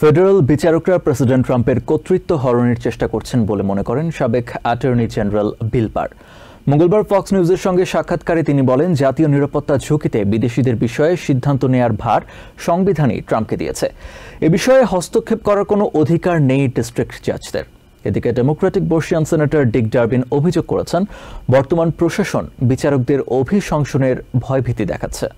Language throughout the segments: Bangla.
ফেডারেল বিচারকরা প্রেসিডেন্ট ট্রাম্পের কর্তৃত্ব হরণের চেষ্টা করছেন বলে মনে করেন সাবেক অ্যাটর্নি জেনারেল বিল বার। মঙ্গলবার ফক্স নিউজের সঙ্গে সাক্ষাৎকারে তিনি বলেন, জাতীয় নিরাপত্তা ঝুঁকিতে বিদেশিদের বিষয়ে সিদ্ধান্ত নেয়ার ভার সংবিধানই ট্রাম্পকে দিয়েছে। এ বিষয়ে হস্তক্ষেপ করার কোনো অধিকার নেই ডিস্ট্রিক্ট জাজদের। এদিকে ডেমোক্রেটিক বর্ষিয়ান সেনেটর ডিক ডারবিন অভিযোগ করেছেন, বর্তমান প্রশাসন বিচারকদের অভিশংসনের ভয়ভীতি দেখাচ্ছে।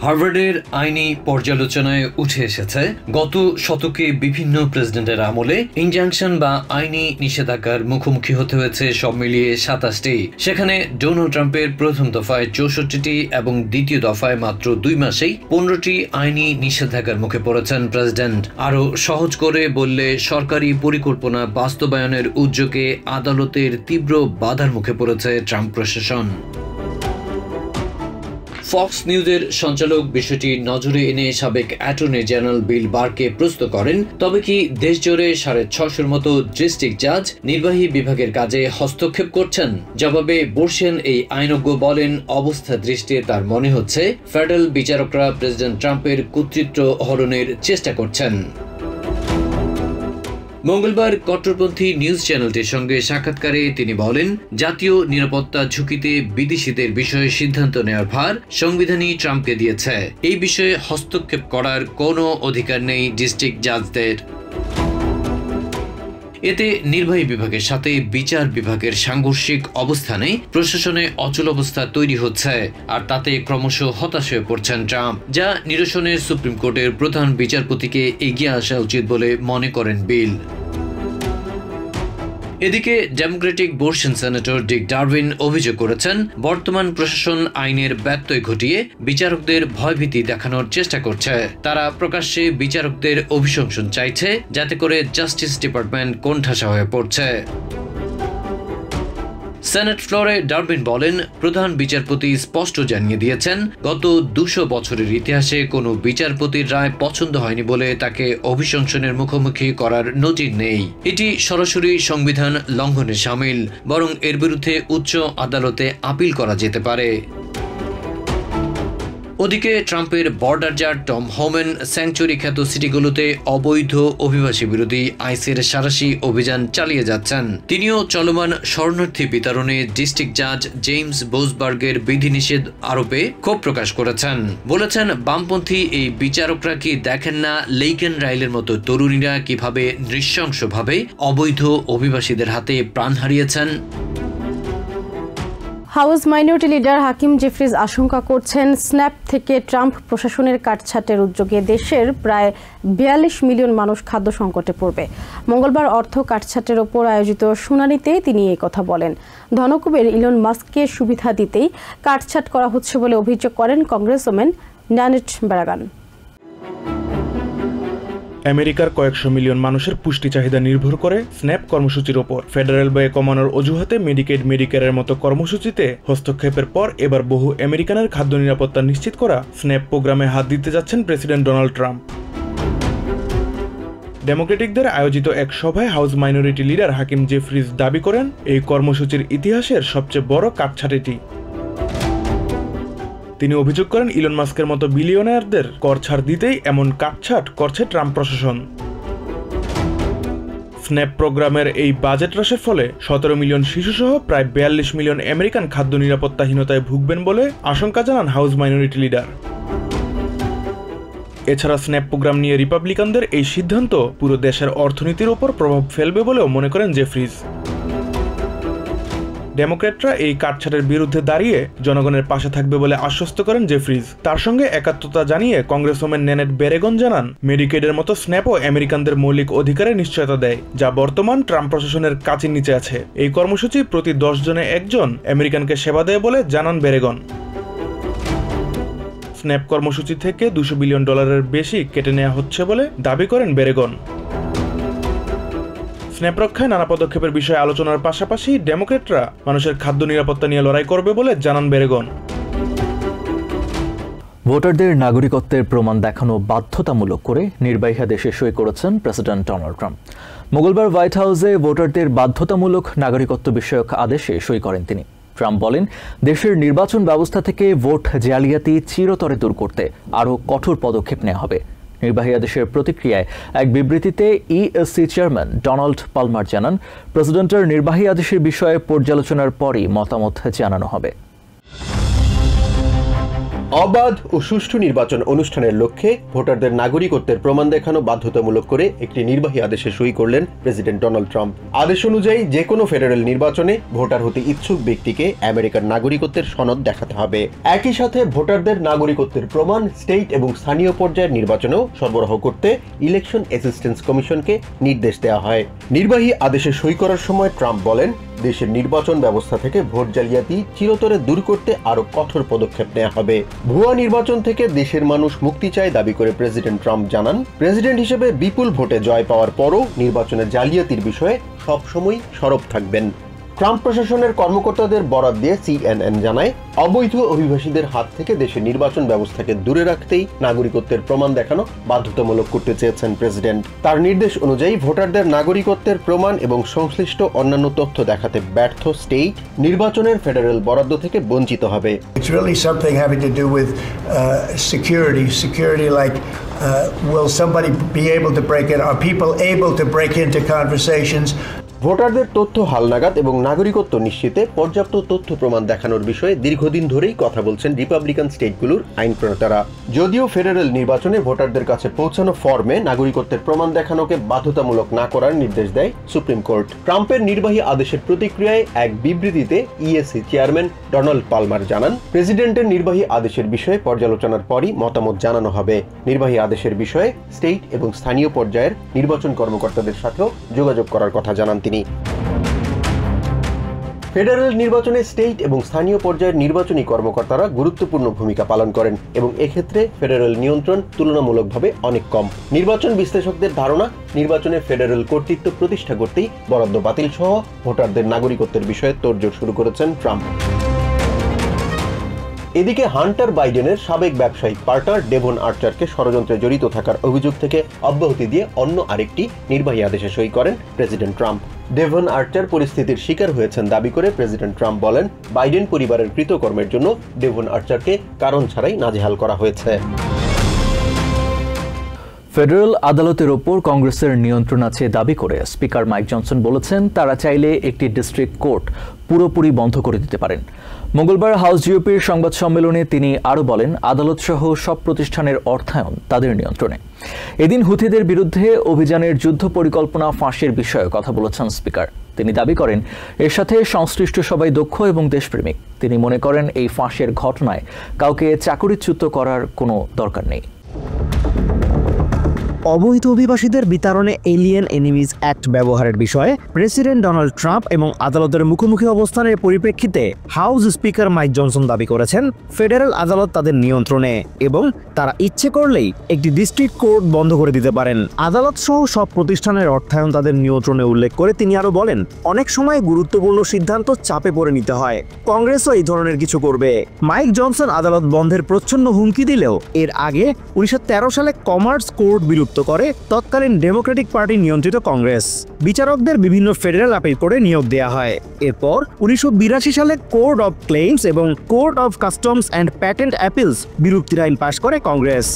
হার্ভার্ডের আইনি পর্যালোচনায় উঠে এসেছে, গত শতকে বিভিন্ন প্রেসিডেন্টের আমলে ইনজাংশন বা আইনি নিষেধাজ্ঞার মুখোমুখি হতে হয়েছে সব মিলিয়ে ২৭টি। সেখানে ডোনাল্ড ট্রাম্পের প্রথম দফায় ৬৪টি এবং দ্বিতীয় দফায় মাত্র ২ মাসেই ১৫টি আইনি নিষেধাজ্ঞার মুখে পড়েছেন প্রেসিডেন্ট। আরও সহজ করে বললে, সরকারি পরিকল্পনা বাস্তবায়নের উদ্যোগে আদালতের তীব্র বাধার মুখে পড়েছে ট্রাম্প প্রশাসন। ফক্স নিউজের সঞ্চালক বিষয়টি নজরে এনে সাবেক অ্যাটর্নি জেনারেল বিল বারকে প্রশ্ন করেন, তবে কি দেশজুড়ে ৬৫০'র মতো ডিস্ট্রিক্ট জাজ নির্বাহী বিভাগের কাজে হস্তক্ষেপ করছেন? জবাবে বর্ষিয়ান এই আইনজ্ঞ বলেন, অবস্থা দৃষ্টিতে তার মনে হচ্ছে ফেডারেল বিচারকরা প্রেসিডেন্ট ট্রাম্পের কর্তৃত্ব হরণের চেষ্টা করছেন। মঙ্গলবার কট্টরপন্থী নিউজ চ্যানেলটির সঙ্গে সাক্ষাৎকারে তিনি বলেন, জাতীয় নিরাপত্তা ঝুঁকিতে বিদেশিদের বিষয়ে সিদ্ধান্ত নেওয়ার ভার সংবিধানই ট্রাম্পকে দিয়েছে। এই বিষয়ে হস্তক্ষেপ করার কোনো অধিকার নেই ডিস্ট্রিক্ট জাজদের। এতে নির্বাহী বিভাগের সাথে বিচার বিভাগের সাংঘর্ষিক অবস্থানে প্রশাসনে অচল অবস্থা তৈরি হচ্ছে, আর তাতে ক্রমশ হতাশ হয়ে পড়ছেন ট্রাম্প, যা নিরসনে সুপ্রিম কোর্টের প্রধান বিচারপতিকে এগিয়ে আসা উচিত বলে মনে করেন বিল। এদিকে ডেমোক্রেটিক বর্ষিয়ান সেনেটর ডিক ডারবিন অভিযোগ করেছেন, বর্তমান প্রশাসন আইনের ব্যত্যয় ঘটিয়ে বিচারকদের ভয়ভীতি দেখানোর চেষ্টা করছে। তারা প্রকাশ্যে বিচারকদের অভিশংসন চাইছে, যাতে করে জাস্টিস ডিপার্টমেন্ট কোণঠাসা হয়ে পড়ছে। সেনেট ফ্লোরে ডারবিন বলেন, প্রধান বিচারপতি স্পষ্ট জানিয়ে দিয়েছেন, গত ২০০ বছরের ইতিহাসে কোনো বিচারপতির রায় পছন্দ হয়নি বলে তাকে অভিশংসনের মুখোমুখি করার নজির নেই। এটি সরাসরি সংবিধান লঙ্ঘনের শামিল, বরং এর বিরুদ্ধে উচ্চ আদালতে আপিল করা যেতে পারে। ওদিকে ট্রাম্পের বর্ডার জাজ টম হোম্যান স্যাংচুরি খ্যাত সিটিগুলোতে অবৈধ অভিবাসী বিরোধী আইসের সাঁড়াশি অভিযান চালিয়ে যাচ্ছেন। তিনিও চলমান শরণার্থী বিতরণে ডিস্ট্রিক্ট জাজ জেমস বোসবার্গের বিধিনিষেধ আরোপে ক্ষোভ প্রকাশ করেছেন। বলেছেন, বামপন্থী এই বিচারকরা কি দেখেন না লেইকেন রাইলের মতো তরুণীরা কিভাবে নৃশংসভাবে অবৈধ অভিবাসীদের হাতে প্রাণ হারিয়েছেন? হাউস মাইনরিটি লিডার হাকিম জেফ্রিজ আশঙ্কা করছেন, স্ন্যাপ থেকে ট্রাম্প প্রশাসনের কাটছাঁটের উদ্যোগে দেশের প্রায় ৪২ মিলিয়ন মানুষ খাদ্য সংকটে পড়বে। মঙ্গলবার অর্থ কাটছাঁটের ওপর আয়োজিত শুনানিতে তিনি এই কথা বলেন। ধনকুবের ইলন মাস্ককে সুবিধা দিতেই কাটছাঁট করা হচ্ছে বলে অভিযোগ করেন কংগ্রেসম্যান ন্যানেট ব্রাগান। আমেরিকার কয়েকশো মিলিয়ন মানুষের পুষ্টি চাহিদা নির্ভর করে স্ন্যাপ কর্মসূচির ওপর। ফেডারেল ব্যয় কমানোর অজুহাতে মেডিকেড, মেডিকেয়ারের মতো কর্মসূচিতে হস্তক্ষেপের পর এবার বহু আমেরিকানের খাদ্য নিরাপত্তা নিশ্চিত করা স্ন্যাপ প্রোগ্রামে হাত দিতে যাচ্ছেন প্রেসিডেন্ট ডোনাল্ড ট্রাম্প। ডেমোক্রেটিকদের আয়োজিত এক সভায় হাউস মাইনরিটি লিডার হাকিম জেফ্রিজ দাবি করেন, এই কর্মসূচির ইতিহাসের সবচেয়ে বড় কাটছাঁট এটি। তিনি অভিযোগ করেন, ইলন মাস্কের মতো বিলিয়নারদের কর ছাড় দিতেই এমন কাটছাঁট করছে ট্রাম্প প্রশাসন। স্ন্যাপ প্রোগ্রামের এই বাজেট হ্রাসের ফলে ১৭ মিলিয়ন শিশুসহ প্রায় ৪২ মিলিয়ন আমেরিকান খাদ্য নিরাপত্তাহীনতায় ভুগবেন বলে আশঙ্কা জানান হাউস মাইনরিটি লিডার। এছাড়া স্ন্যাপ প্রোগ্রাম নিয়ে রিপাবলিকানদের এই সিদ্ধান্ত পুরো দেশের অর্থনীতির ওপর প্রভাব ফেলবে বলেও মনে করেন জেফ্রিজ। ডেমোক্র্যাটরা এই কাটছাঁটের বিরুদ্ধে দাঁড়িয়ে জনগণের পাশে থাকবে বলে আশ্বস্ত করেন জেফ্রিজ। তার সঙ্গে একাত্মতা জানিয়ে কংগ্রেসম্যান ন্যানেট ব্রাগান জানান, মেডিকেডের মতো স্ন্যাপও আমেরিকানদের মৌলিক অধিকারের নিশ্চয়তা দেয়, যা বর্তমান ট্রাম্প প্রশাসনের কাছের নিচে আছে। এই কর্মসূচি প্রতি ১০ জনে একজন আমেরিকানকে সেবা দেয় বলে জানান ব্রাগান। স্ন্যাপ কর্মসূচি থেকে $২০০ বিলিয়ন বেশি কেটে নেওয়া হচ্ছে বলে দাবি করেন ব্রাগান। স্ন্যাপ রক্ষায় নানা পদক্ষেপের বিষয়ে আলোচনার পাশাপাশি ডেমোক্রেটরা মানুষের খাদ্য নিরাপত্তা নিয়ে লড়াই করবে বলে জানান ব্রাগান। ভোটারদের নাগরিকত্বের প্রমাণ দেখানো বাধ্যতামূলক করে নির্বাহীদেশে সই করেছেন প্রেসিডেন্ট ডোনাল্ড ট্রাম্প। মঙ্গলবার হোয়াইট হাউসে ভোটারদের বাধ্যতামূলক নাগরিকত্ব বিষয়ক আদেশে সই করেন তিনি। ট্রাম্প বলেন, দেশের নির্বাচন ব্যবস্থা থেকে ভোট জালিয়াতি চিরতরে দূর করতে আরও কঠোর পদক্ষেপ নেওয়া হবে। নির্বাহী আদেশের প্রতিক্রিয়ায় এক বিবৃতিতে ইএসসি চেয়ারম্যান ডোনাল্ড পালমার জানান, প্রেসিডেন্টের নির্বাহী আদেশের বিষয়ে পর্যালোচনার পরই মতামত জানানো হবে। অবাধ ও সুষ্ঠু নির্বাচন অনুষ্ঠানের লক্ষ্যে ভোটারদের নাগরিকত্বের প্রমাণ দেখানো বাধ্যতামূলক করে একটি নির্বাহী আদেশে সই করলেন প্রেসিডেন্ট ডোনাল্ড ট্রাম্প। আদেশ অনুযায়ী যে কোনো ফেডারেল নির্বাচনে ভোটার হতে ইচ্ছুক ব্যক্তিকে আমেরিকার নাগরিকত্বের সনদ দেখাতে হবে। একই সাথে ভোটারদের নাগরিকত্বের প্রমাণ স্টেট এবং স্থানীয় পর্যায়ের নির্বাচনেও সরবরাহ করতে ইলেকশন অ্যাসিস্ট্যান্স কমিশনকে নির্দেশ দেওয়া হয়। নির্বাহী আদেশে সই করার সময় ট্রাম্প বলেন, দেশের নির্বাচন ব্যবস্থা থেকে ভোট জালিয়াতি চিরতরে দূর করতে আরো কঠোর পদক্ষেপ নেওয়া হবে। ভুয়া নির্বাচন থেকে দেশের মানুষ মুক্তি চায় দাবি করে প্রেসিডেন্ট ট্রাম্প জানান, প্রেসিডেন্ট হিসেবে বিপুল ভোটে জয় পাওয়ার পরও নির্বাচনের জালিয়াতির বিষয়ে সবসময় সরব থাকবেন। ট্রাম্প প্রশাসনের কর্মকর্তাদের বরাত দিয়ে CNN জানায়, অবৈধ অভিবাসীদের হাত থেকে দেশের নির্বাচন ব্যবস্থাকে দূরে রাখতেই নাগরিকত্বের প্রমাণ দেখানো বাধ্যতামূলক করতে চেয়েছেন প্রেসিডেন্ট। তার নির্দেশ অনুযায়ী ভোটারদের নাগরিকত্বের প্রমাণ এবং সংশ্লিষ্ট অন্যান্য তথ্য দেখাতে ব্যর্থ স্টেট নির্বাচনের ফেডারেল বরাদ্দ থেকে বঞ্চিত হবে। It's really something having to do with security like will somebody be able to break in? Are people able to break into conversations? ভোটারদের তথ্য হালনাগাদ এবং নাগরিকত্ব নিশ্চিতে পর্যাপ্ত তথ্য প্রমাণ দেখানোর বিষয়ে দীর্ঘদিন ধরেই কথা বলছেন রিপাবলিকান স্টেটগুলোর আইন প্রণেতারা। যদিও ফেডারেল নির্বাচনে ভোটারদের কাছে পৌঁছানো ফর্মে নাগরিকত্বের প্রমাণ দেখানোকে বাধ্যতামূলক না করার নির্দেশ দেয় সুপ্রিম কোর্ট। ট্রাম্পের নির্বাহী আদেশের প্রতিক্রিয়ায় এক বিবৃতিতে ইএসসি চেয়ারম্যান ডোনাল্ড পালমার জানান, প্রেসিডেন্টের নির্বাহী আদেশের বিষয়ে পর্যালোচনার পরই মতামত জানানো হবে। নির্বাহী আদেশের বিষয়ে স্টেট এবং স্থানীয় পর্যায়ের নির্বাচন কর্মকর্তাদের সাথেও যোগাযোগ করার কথা জানান তিনি। ফেডারেল নির্বাচনে স্টেট এবং স্থানীয় পর্যায়ের নির্বাচনী কর্মকর্তারা গুরুত্বপূর্ণ ভূমিকা পালন করেন এবং এক্ষেত্রে ফেডারেল নিয়ন্ত্রণ তুলনামূলকভাবে অনেক কম। নির্বাচন বিশ্লেষকদের ধারণা, নির্বাচনে ফেডারেল কর্তৃত্ব প্রতিষ্ঠা করতেই বরাদ্দ বাতিল সহ ভোটারদের নাগরিকত্বের বিষয়ে তোড়জোড় শুরু করেছেন ট্রাম্প। এদিকে হান্টার বাইডেনের সাবেক ব্যবসায়িক পার্টনার ডেভন আর্চারকে ষড়যন্ত্রে জড়িত থাকার অভিযোগ থেকে অব্যাহতি দিয়ে অন্য আরেকটি নির্বাহী আদেশে সই করেন প্রেসিডেন্ট ট্রাম্প। ডেভন আর্চার পরিস্থিতির শিকার হয়েছেন দাবি করে প্রেসিডেন্ট ট্রাম্প বলেন, বাইডেন পরিবারের কৃতকর্মের জন্য ডেভন আর্চারকে কারণ ছাড়াই নাজেহাল করা হয়েছে। ফেডারেল আদালতের ওপর কংগ্রেসের নিয়ন্ত্রণ আছে দাবি করে স্পিকার মাইক জনসন বলেছেন, তারা চাইলে একটি ডিস্ট্রিক্ট কোর্ট পুরোপুরি বন্ধ করে দিতে পারেন। মঙ্গলবার হাউস জিওপির সংবাদ সম্মেলনে তিনি আরও বলেন, আদালত সহ সব প্রতিষ্ঠানের অর্থায়ন তাদের নিয়ন্ত্রণে। এদিন হুথিদের বিরুদ্ধে অভিযানের যুদ্ধ পরিকল্পনা ফাঁসের বিষয়ে কথা বলেছেন স্পিকার। তিনি দাবি করেন, এর সাথে সংশ্লিষ্ট সবাই দক্ষ এবং দেশপ্রেমিক। তিনি মনে করেন, এই ফাঁসের ঘটনায় কাউকে চাকরিচ্যুত করার কোনো দরকার নেই। অবৈধ অভিবাসীদের বিতরণে এলিয়েন এনিমিজ অ্যাক্ট ব্যবহারের বিষয়ে প্রেসিডেন্ট ডোনাল্ড ট্রাম্প এবং আদালতের মুখোমুখি অবস্থানের পরিপ্রেক্ষিতে হাউস স্পিকার মাইক জনসন দাবি করেছেন, ফেডারেল আদালত তাদের নিয়ন্ত্রণে এবং তারা ইচ্ছে করলেই একটি ডিস্ট্রিক্ট কোর্ট বন্ধ করে দিতে পারেন। আদালত সহ সব প্রতিষ্ঠানের অর্থায়ন তাদের নিয়ন্ত্রণে উল্লেখ করে তিনি আরও বলেন, অনেক সময় গুরুত্বপূর্ণ সিদ্ধান্ত চাপে পড়ে নিতে হয়, কংগ্রেসও এই ধরনের কিছু করবে। মাইক জনসন আদালত বন্ধের প্রচ্ছন্ন হুমকি দিলেও এর আগে 1913 সালে কমার্স কোর্ট বিলুপ্ত করে তৎকালীন ডেমোক্রেটিক পার্টি নিয়ন্ত্রিত কংগ্রেস। বিচারকদের বিভিন্ন ফেডারেল আপিল কোর্টে নিয়োগ দেওয়া হয়। এরপর 1982 সালে কোর্ট অফ ক্লেইমস এবং court of customs and patent appeals বিলুপ্তির আইন পাশ করে কংগ্রেস।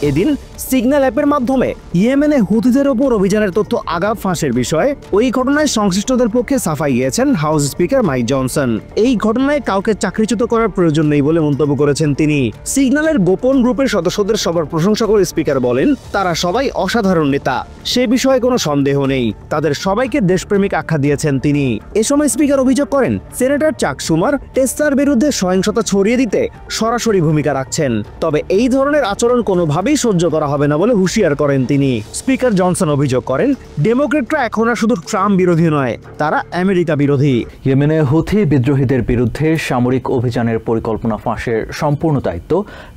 এদিন সিগন্যাল অ্যাপের মাধ্যমে ইয়েমেনে হুথিদের ওপর অভিযানের তথ্য আগাম ফাঁসের বিষয়ে ওই ঘটনায় সংশ্লিষ্টদের পক্ষে সাফাই গিয়েছেন হাউস স্পিকার মাইক জনসন। এই ঘটনায় কাউকে চাকরিচ্যুত করার প্রয়োজন নেই বলে মন্তব্য করেছেন তিনি। সিগন্যালের গোপন গ্রুপের সদস্যদের সবার প্রশংসা করে স্পিকার বলেন, তারা সবাই অসাধারণ নেতা, সে বিষয়ে কোনো সন্দেহ নেই। তাদের সবাইকে দেশপ্রেমিক আখ্যা দিয়েছেন তিনি। এ সময় স্পিকার অভিযোগ করেন, সেনেটর চাক শুমার টেসলার বিরুদ্ধে সহিংসতা ছড়িয়ে দিতে সরাসরি ভূমিকা রাখছেন। তবে এই ধরনের আচরণ কোনোভাবেই সহ্য করা হবে না বলে হুঁশিয়ার করেন তিনি। স্পিকার জনসন অভিযোগ করেন, ডেমোক্রেটরা এখন আর শুধু ট্রাম্প বিরোধী নয়, তারা আমেরিকা বিরোধী। ইয়েমেনে হুথি বিদ্রোহীদের বিরুদ্ধে সামরিক অভিযানের পরিকল্পনা ফাঁসের সম্পূর্ণ দায়িত্ব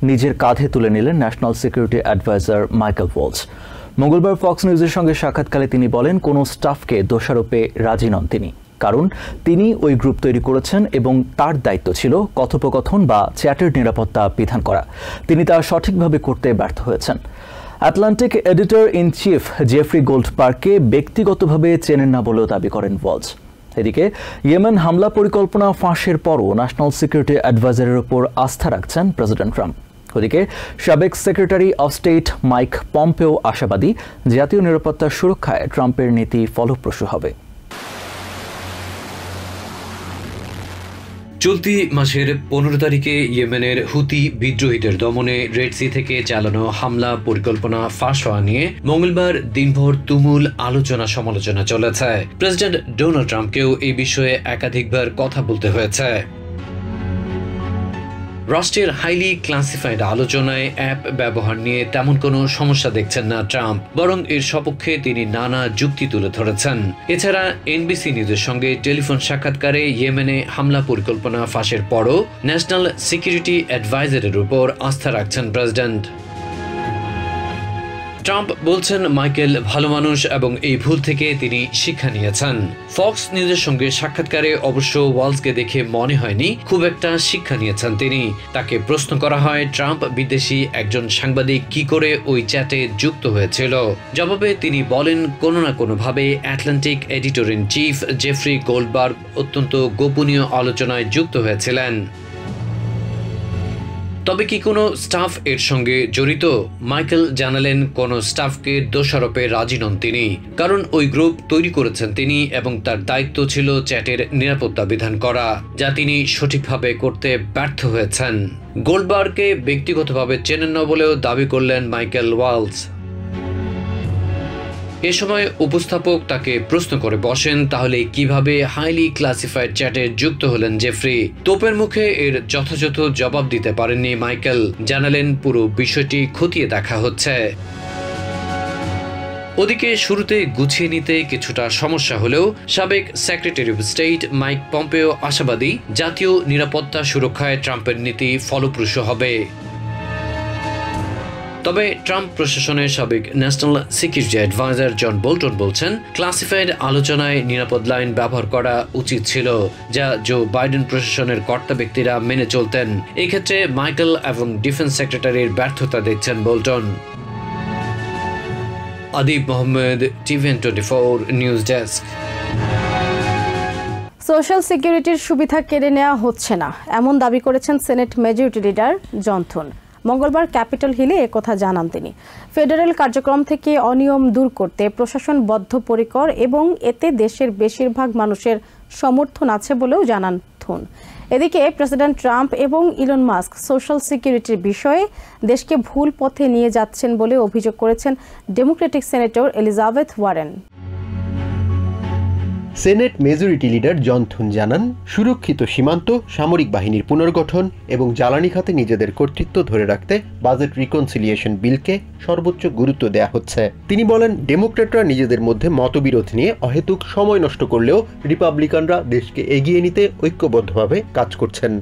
নিজের কাঁধে তুলে নিলেন national security adviser Michael Waltz. মঙ্গলবার ফক্স নিউজের সঙ্গে সাক্ষাৎকালে তিনি বলেন, কোনো স্টাফকে দোষারোপে রাজি নন তিনি, কারণ তিনি ওই গ্রুপ তৈরি করেছেন এবং তার দায়িত্ব ছিল কথোপকথন বা চ্যাটের নিরাপত্তা বিধান করা। তিনি তা সঠিকভাবে করতে ব্যর্থ হয়েছেন। Atlantic editor in chief Jeffrey গোল্ডবার্গকে ব্যক্তিগতভাবে চেনেন না বলেও দাবি করেন ওয়ালস। এদিকে ইয়েমেন হামলা পরিকল্পনা ফাঁসের পরও ন্যাশনাল সিকিউরিটি অ্যাডভাইজারের ওপর আস্থা রাখছেন প্রেসিডেন্ট ট্রাম্প। ওদিকে সাবেক secretary of state Mike Pompeo আশাবাদী জাতীয় নিরাপত্তার সুরক্ষায় ট্রাম্পের নীতি ফলপ্রসূ হবে। চলতি মাসের 15 তারিখে ইয়েমেনের হুতি বিদ্রোহীদের দমনে রেড সি থেকে চালানো হামলা পরিকল্পনা ফাঁস হওয়া নিয়ে মঙ্গলবার দিনভর তুমুল আলোচনা সমালোচনা চলেছে। প্রেসিডেন্ট ডোনাল্ড ট্রাম্পকেও এই বিষয়ে একাধিকবার কথা বলতে হয়েছে। রাষ্ট্রের হাইলি ক্লাসিফাইড আলোচনায় অ্যাপ ব্যবহার নিয়ে তেমন কোনো সমস্যা দেখছেন না ট্রাম্প, বরং এর সপক্ষে তিনি নানা যুক্তি তুলে ধরেছেন। এছাড়া এনবিসি নিউজের সঙ্গে টেলিফোন সাক্ষাৎকারে ইয়েমেনে হামলা পরিকল্পনা ফাঁসের পরও ন্যাশনাল সিকিউরিটি অ্যাডভাইজারের উপর আস্থা রাখছেন প্রেসিডেন্ট। ট্রাম্প বলছেন মাইকেল ভালো মানুষ এবং এই ভুল থেকে তিনি শিক্ষা নিয়েছেন। ফক্স নিউজের সঙ্গে সাক্ষাৎকারে অবশ্য ওয়ালসকে দেখে মনে হয়নি খুব একটা শিক্ষা নিয়েছেন তিনি। তাকে প্রশ্ন করা হয় ট্রাম্প বিদেশি একজন সাংবাদিক কি করে ওই চ্যাটে যুক্ত হয়েছিল। জবাবে তিনি বলেন কোনো না কোনোভাবে Atlantic editor in chief Jeffrey Goldberg অত্যন্ত গোপনীয় আলোচনায় যুক্ত হয়েছিলেন। তবে কি কোনো স্টাফ এর সঙ্গে জড়িত? মাইকেল জানালেন কোনো স্টাফকে দোষারোপে রাজি নন তিনি, কারণ ওই গ্রুপ তৈরি করেছেন তিনি এবং তার দায়িত্ব ছিল চ্যাটের নিরাপত্তা বিধান করা, যা তিনি সঠিকভাবে করতে ব্যর্থ হয়েছেন। গোল্ডবার্গকে ব্যক্তিগতভাবে চেনেন না বলেও দাবি করলেন মাইকেল ওয়ালস। এ সময় উপস্থাপক তাকে প্রশ্ন করে বসেন তাহলে কিভাবে হাইলি ক্লাসিফাইড চ্যাটে যুক্ত হলেন জেফ্রি। তোপের মুখে এর যথাযথ জবাব দিতে পারেননি মাইকেল, জানালেন পুরো বিষয়টি খতিয়ে দেখা হচ্ছে। ওদিকে শুরুতে গুছিয়ে নিতে কিছুটা সমস্যা হলেও সাবেক secretary of state Mike Pompeo আশাবাদী জাতীয় নিরাপত্তা সুরক্ষায় ট্রাম্পের নীতি ফলপ্রসূ হবে। তবে ট্রাম্প প্রশাসনের সাবেক national security adviser John Bolton বলছেন ক্লাসিফাইড আলোচনায় নিরাপদ লাইন ব্যবহার করা উচিত ছিল, যা জো বাইডেন প্রশাসনের কর্তা ব্যক্তিরা মেনে চলতেন। এই ক্ষেত্রে মাইকেল এবং ডিফেন্স সেক্রেটারির ব্যর্থতা দেখছেন Bolton. Adib Mohammad, TVN 24 news desk. Social সিকিউরিটির সুবিধা কেড়ে নেওয়া হচ্ছে না, এমন দাবি করেছেন সিনেট মেজরিটি লিডার জন থুন। মঙ্গলবার ক্যাপিটল হিলে একথা জানান তিনি। ফেডারেল কার্যক্রম থেকে অনিয়ম দূর করতে প্রশাসন বদ্ধপরিকর এবং এতে দেশের বেশিরভাগ মানুষের সমর্থন আছে বলেও জানান থুন। এদিকে প্রেসিডেন্ট ট্রাম্প এবং ইলন মাস্ক সোশ্যাল সিকিউরিটির বিষয়ে দেশকে ভুল পথে নিয়ে যাচ্ছেন বলে অভিযোগ করেছেন Democratic senator Elizabeth Warren. Senate majority leader John Thune জানান সুরক্ষিত সীমান্ত, সামরিক বাহিনীর পুনর্গঠন এবং জ্বালানি খাতে নিজেদের কর্তৃত্ব ধরে রাখতে বাজেট রিকনসিলিয়েশন বিলকে সর্বোচ্চ গুরুত্ব দেয়া হচ্ছে। তিনি বলেন ডেমোক্র্যাটরা নিজেদের মধ্যে মতবিরোধ নিয়ে অহেতুক সময় নষ্ট করলেও রিপাবলিকানরা দেশকে এগিয়ে নিতে ঐক্যবদ্ধভাবে কাজ করছেন।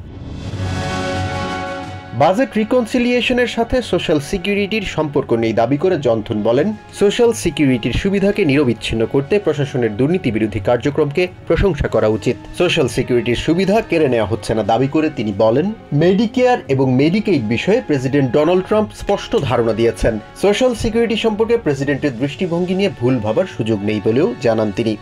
বাজেট রিকনসিলিয়েশনের সাথে সোশ্যাল সিকিউরিটির সম্পর্ক নেই দাবি করে জন থুন বলেন সোশ্যাল সিকিউরিটির সুবিধাকে নিরবিচ্ছিন্ন করতে প্রশাসনের দুর্নীতি বিরোধী কার্যক্রমকে প্রশংসা করা উচিত। সোশ্যাল সিকিউরিটির সুবিধা কেড়ে নেওয়া হচ্ছে না দাবি করে তিনি বলেন মেডিকেয়ার এবং মেডিকেইড বিষয়ে প্রেসিডেন্ট ডোনাল্ড ট্রাম্প স্পষ্ট ধারণা দিয়েছেন। সোশ্যাল সিকিউরিটি সম্পর্কে প্রেসিডেন্টের দৃষ্টিভঙ্গি নিয়ে ভুল ভাবার সুযোগ নেই বলেও জানান তিনি।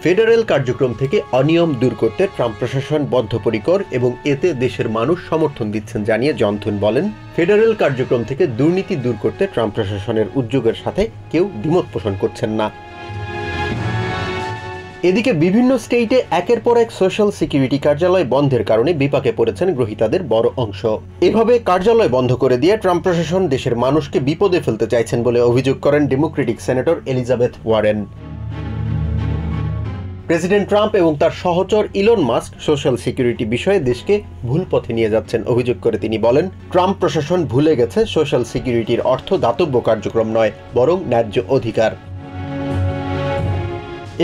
ফেডারেল কার্যক্রম থেকে অনিয়ম দূর করতে ট্রাম্প প্রশাসন বদ্ধপরিকর এবং এতে দেশের মানুষ সমর্থন দিচ্ছেন জানিয়ে জন থুন বলেন ফেডারেল কার্যক্রম থেকে দুর্নীতি দূর করতে ট্রাম্প প্রশাসনের উদ্যোগের সাথে কেউ দ্বিমত পোষণ করছেন না। এদিকে বিভিন্ন স্টেটে একের পর এক সোশ্যাল সিকিউরিটি কার্যালয় বন্ধের কারণে বিপাকে পড়েছেন গ্রহীতাদের বড় অংশ। এভাবে কার্যালয় বন্ধ করে দিয়ে ট্রাম্প প্রশাসন দেশের মানুষকে বিপদে ফেলতে চাইছেন বলে অভিযোগ করেন Democratic senator Elizabeth Warren. President Trump এবং তার সহচর ইলন মাস্ক সোশ্যাল সিকিউরিটি বিষয়ে দেশকে ভুল পথে নিয়ে যাচ্ছেন অভিযোগ করে তিনি বলেন ট্রাম্প প্রশাসন ভুলে গেছে সোশ্যাল সিকিউরিটির অর্থ দাতব্য কার্যক্রম নয় বরং ন্যায্য অধিকার।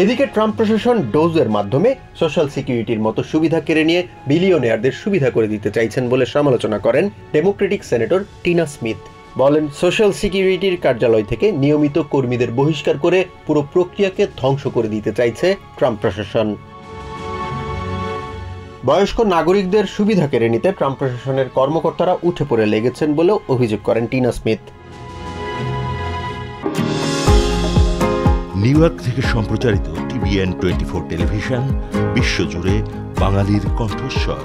এদিকে ট্রাম্প প্রশাসন ডোজের মাধ্যমে সোশ্যাল সিকিউরিটির মতো সুবিধা কেড়ে নিয়ে বিলিয়নিয়ারদের সুবিধা করে দিতে চাইছেন বলে সমালোচনা করেন ডেমোক্রেটিক সেনেটর টিনা স্মিথ। বলেন সোশ্যাল সিকিউরিটির কার্যালয় থেকে নিয়মিত কর্মীদের বহিষ্কার করে পুরো প্রক্রিয়াকে ধ্বংস করে দিতে চাইছে ট্রাম্প প্রশাসন। বয়স্ক নাগরিকদের সুবিধা কেড়ে নিতে ট্রাম্প প্রশাসনের কর্মকর্তারা উঠে পড়ে লেগেছেন বলেও অভিযোগ করেন টিনা স্মিথ। নিউ ইয়র্ক থেকে সম্প্রচারিত টিভিএন 24 টেলিভিশন বিশ্বজুড়ে বাঙালির কণ্ঠস্বর।